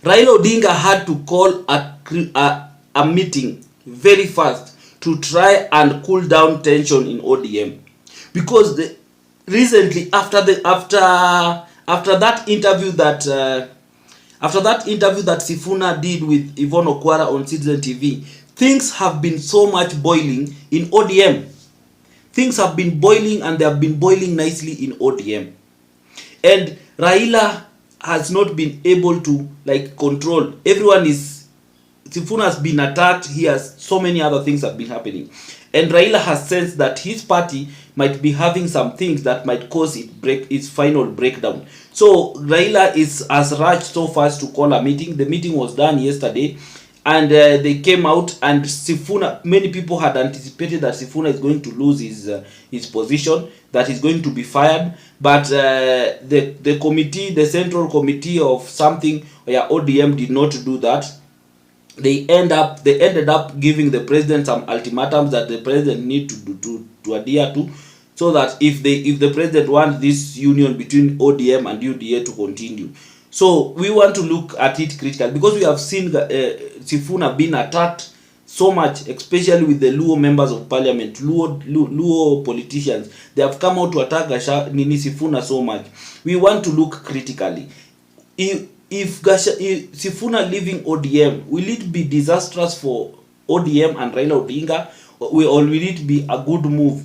Raila Odinga had to call a meeting very fast to try and cool down tension in ODM, because recently after that interview that Sifuna did with Yvonne Okwara on Citizen TV, things have been so much boiling in ODM. Things have been boiling, and they have been boiling nicely in ODM. And Raila has not been able to control. Sifuna has been attacked. He has so many other things have been happening. And Raila has sensed that his party might be having some things that might cause its final breakdown. So Raila has rushed so fast to call a meeting. The meeting was done yesterday, and they came out, and Sifuna, many people had anticipated that Sifuna is going to lose his position, that he's going to be fired. But the committee, the central committee of something, ODM, did not do that. They ended up giving the president some ultimatums that the president need to adhere to, so that if the president wants this union between ODM and UDA to continue. So we want to look at it critically, because we have seen Sifuna being attacked so much, especially with the Luo members of parliament, Luo politicians. They have come out to attack Sifuna so much. We want to look critically. If Sifuna leaving ODM, will it be disastrous for ODM and Raila Odinga, or will it be a good move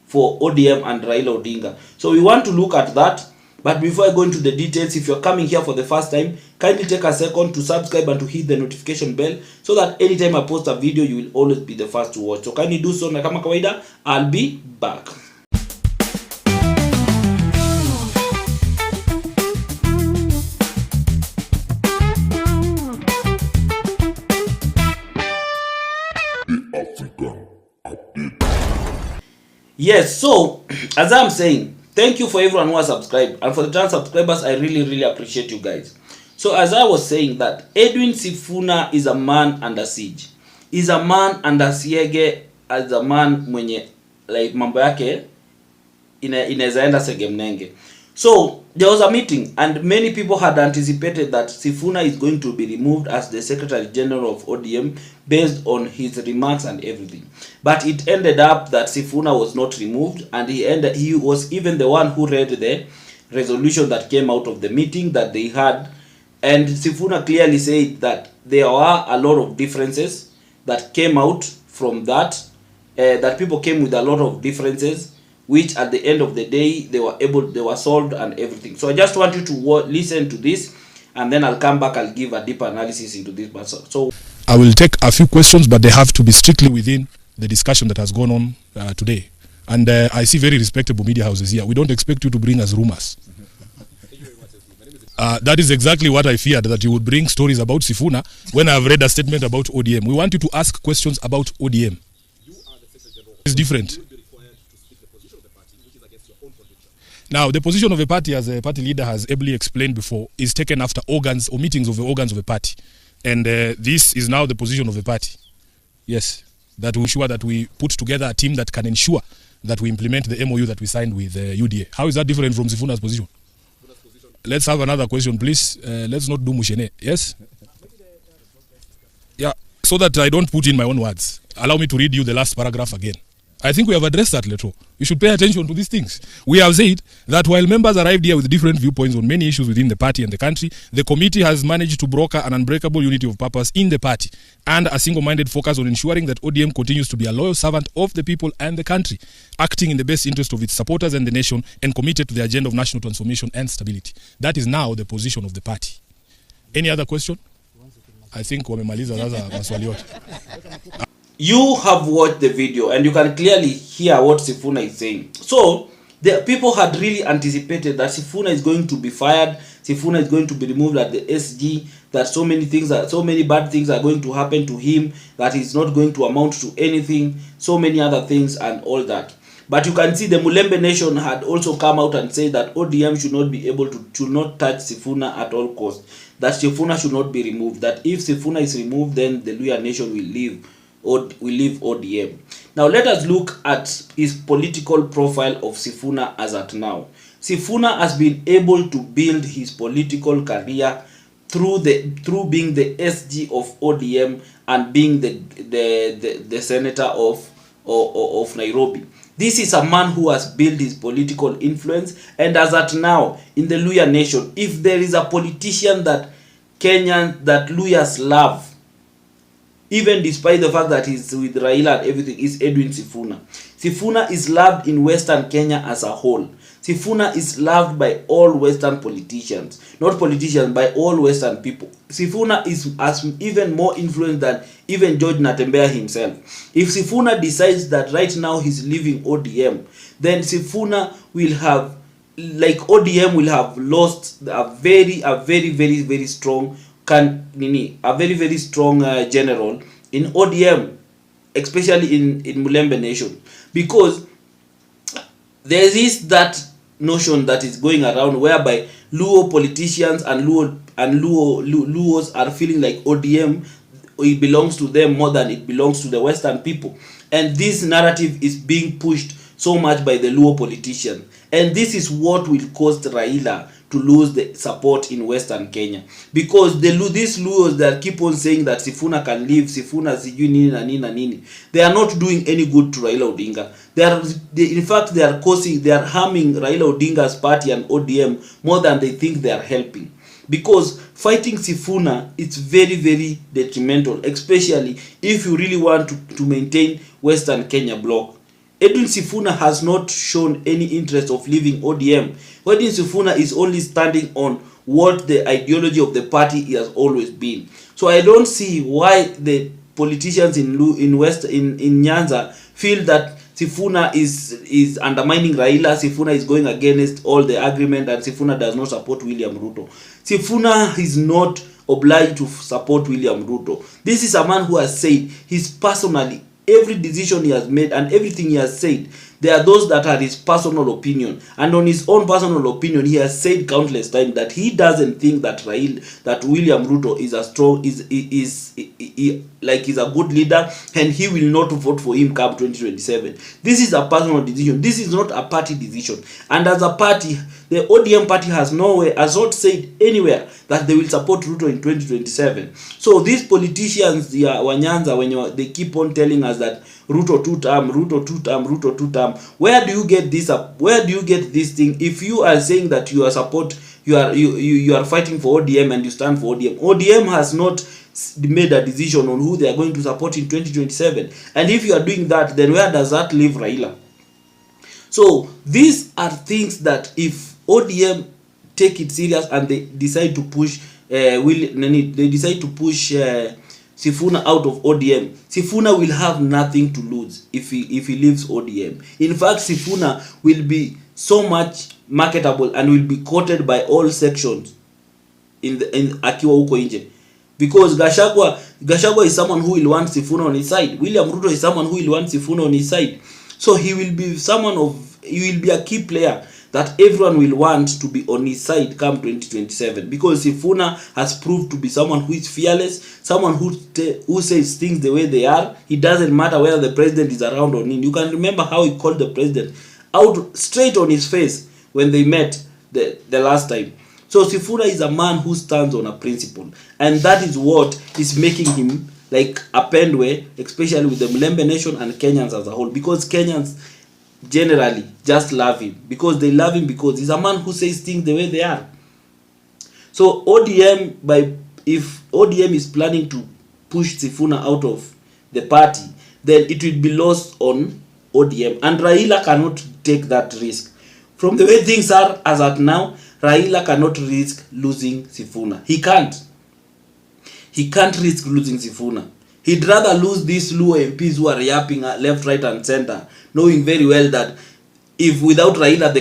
for ODM and Raila Odinga? So we want to look at that. But before I go into the details, if you're coming here for the first time, kindly take a second to subscribe and to hit the notification bell, so that anytime I post a video, you will always be the first to watch. So kindly do so, na kama kawaida, I'll be back. Yes, so as I'm saying, thank you for everyone who has subscribed, and for the 10 subscribers, I really appreciate you guys. So as I was saying, that Edwin Sifuna is a man under siege. Is a man under siege, as a man mwenye mambo yake inaweza enda segemnenge. So there was a meeting, and many people had anticipated that Sifuna is going to be removed as the Secretary General of ODM based on his remarks and everything. But it ended up that Sifuna was not removed, and he was even the one who read the resolution that came out of the meeting that they had. And Sifuna clearly said that there are a lot of differences that came out from that, that people came with a lot of differences, which at the end of the day they were solved and everything. So I just want you to listen to this, and then I'll come back, I'll give a deeper analysis into this. So I will take a few questions, but they have to be strictly within the discussion that has gone on today. And I see very respectable media houses here. We don't expect you to bring us rumors. That is exactly what I feared, that you would bring stories about Sifuna when I've read a statement about ODM. We want you to ask questions about ODM. It's different. Now, the position of a party, as a party leader has ably explained before, is taken after organs or meetings of the organs of a party. And this is now the position of the party. Yes, that we ensure that we put together a team that can ensure that we implement the MOU that we signed with UDA. How is that different from Sifuna's position? Let's have another question, please. Let's not do mushene. Yes? Yeah, so that I don't put in my own words. Allow me to read you the last paragraph again. I think we have addressed that later. You should pay attention to these things. We have said that while members arrived here with different viewpoints on many issues within the party and the country, the committee has managed to broker an unbreakable unity of purpose in the party and a single-minded focus on ensuring that ODM continues to be a loyal servant of the people and the country, acting in the best interest of its supporters and the nation, and committed to the agenda of national transformation and stability. That is now the position of the party. Any other question? I think wamemaliza sasa maswali yote. You have watched the video and you can clearly hear what Sifuna is saying. So the people had really anticipated that Sifuna is going to be fired, Sifuna is going to be removed at the SG, that so many bad things are going to happen to him, that he's not going to amount to anything, so many other things and all that. But you can see the Mulembe Nation had also come out and said that ODM should not touch Sifuna at all costs, that Sifuna should not be removed, that if Sifuna is removed, then the Luya Nation will leave ODM. Now let us look at his political profile of Sifuna as at now. Sifuna has been able to build his political career through being the SG of ODM and being the senator of Nairobi. This is a man who has built his political influence, and as at now in the Luhya nation, if there is a politician that Luhyas love, even despite the fact that he's with Raila and everything, is Edwin Sifuna. Sifuna is loved in Western Kenya as a whole. Sifuna is loved by all Western politicians, not politicians, by all Western people. Sifuna has even more influence than even George Natembeya himself. If Sifuna decides that right now he's leaving ODM, then Sifuna will have, like ODM will have lost a very strong general in ODM, especially in Mulembe nation, because there is that notion that is going around whereby Luo politicians and Luos are feeling like ODM, it belongs to them more than it belongs to the Western people, and this narrative is being pushed so much by the Luo politicians, and this is what will cause Raila to lose the support in Western Kenya, because these Luos that keep on saying that Sifuna can leave, Sifuna sijui nini na nini na nini, they are not doing any good to Raila Odinga. In fact they are harming Raila Odinga's party and ODM more than they think they are helping, because fighting Sifuna, it's very detrimental, especially if you really want to maintain Western Kenya bloc. Edwin Sifuna has not shown any interest of leaving ODM. Edwin Sifuna is only standing on what the ideology of the party has always been. So I don't see why the politicians in Nyanza feel that Sifuna is undermining Raila, Sifuna is going against all the agreement, and Sifuna does not support William Ruto. Sifuna is not obliged to support William Ruto. This is a man who has said he's personally, every decision he has made and everything he has said, there are those that are his personal opinion, and on his own personal opinion he has said countless times that he doesn't think that William Ruto is a strong is a good leader, and he will not vote for him come 2027. This is a personal decision. This is not a party decision, and as a party, the ODM party has not said anywhere that they will support Ruto in 2027. So these politicians, the Wanyanza, when they keep on telling us that Ruto 2-term, Ruto 2-term, Ruto 2-term, where do you get this up? Where do you get this thing? If you are saying that you are fighting for ODM and you stand for ODM, ODM has not made a decision on who they are going to support in 2027. And if you are doing that, then where does that leave Raila? So these are things that if ODM take it serious and they decide to push Sifuna out of ODM, Sifuna will have nothing to lose if he leaves ODM. In fact, Sifuna will be so much marketable and will be quoted by all sections in akiwa huko nje, because Gachagua is someone who will want Sifuna on his side. William Ruto is someone who will want Sifuna on his side. So he will be a key player that everyone will want to be on his side come 2027, because Sifuna has proved to be someone who is fearless, someone who says things the way they are. It doesn't matter whether the president is around or not. You can remember how he called the president out straight on his face when they met the last time. So Sifuna is a man who stands on a principle, and that is what is making him like a pendwe, especially with the Mulembe nation and Kenyans as a whole, because Kenyans generally just love him, because they love him because he's a man who says things the way they are. So if ODM is planning to push Sifuna out of the party, then it will be lost on ODM, and Raila cannot take that risk. From the way things are as at now, Raila cannot risk losing Sifuna. He can't risk losing Sifuna. He'd rather lose these Luo MPs who are yapping left, right and center, knowing very well that if without Raila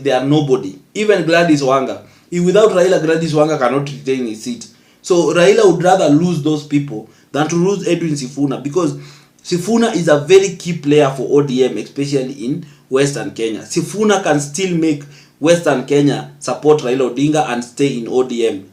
they are nobody. Even Gladys Wanga. If without Raila, Gladys Wanga cannot retain his seat. So Raila would rather lose those people than to lose Edwin Sifuna, because Sifuna is a very key player for ODM, especially in Western Kenya. Sifuna can still make Western Kenya support Raila Odinga and stay in ODM.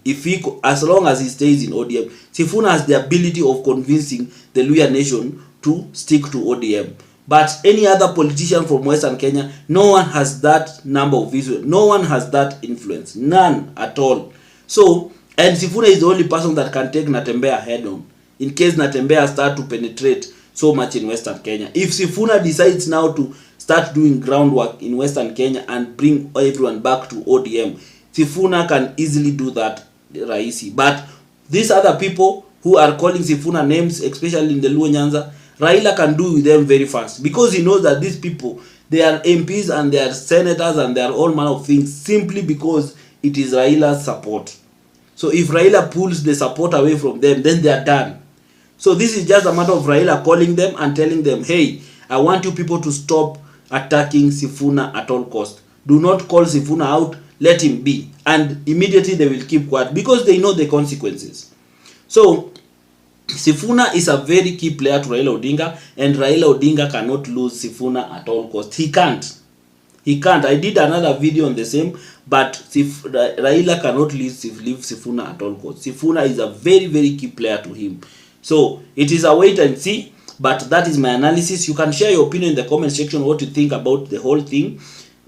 As long as he stays in ODM, Sifuna has the ability of convincing the Luhya nation to stick to ODM. But any other politician from Western Kenya, no one has that number of visuals. No one has that influence. None at all. So And Sifuna is the only person that can take Natembeya head on in case Natembeya start to penetrate so much in Western Kenya. If Sifuna decides now to start doing groundwork in Western Kenya and bring everyone back to ODM, Sifuna can easily do that, Raisi. But these other people who are calling Sifuna names, especially in the Luo Nyanza, Raila can do with them very fast, because he knows that these people, they are MPs and they are senators and they are all manner of things simply because it is Raila's support. So if Raila pulls the support away from them, then they are done. So this is just a matter of Raila calling them and telling them, hey, I want you people to stop attacking Sifuna at all cost. Do not call Sifuna out, let him be. And immediately they will keep quiet because they know the consequences. So Sifuna is a very key player to Raila Odinga, and Raila Odinga cannot lose Sifuna at all cost. He can't. I did another video on the same, but Raila cannot leave Sifuna at all costs. Sifuna is a very, very key player to him. So it is a wait and see, but that is my analysis. You can share your opinion in the comment section, what you think about the whole thing.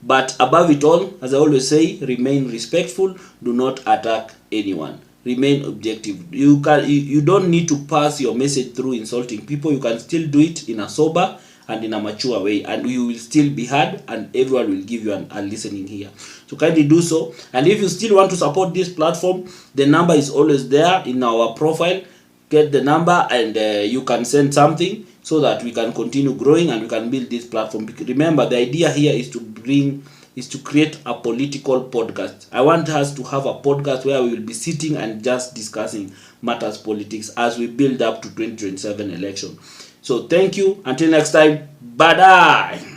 But above it all, as I always say, remain respectful. Do not attack anyone. Remain objective. You don't need to pass your message through insulting people. You can still do it in a sober and in a mature way, and you will still be heard, and everyone will give you a listening here. So kindly do so. And if you still want to support this platform, the number is always there in our profile. Get the number and you can send something so that we can continue growing and we can build this platform. Remember, the idea here is to create a political podcast. I want us to have a podcast where we will be sitting and just discussing matters politics as we build up to 2027 election. So thank you. Until next time. Bye-bye.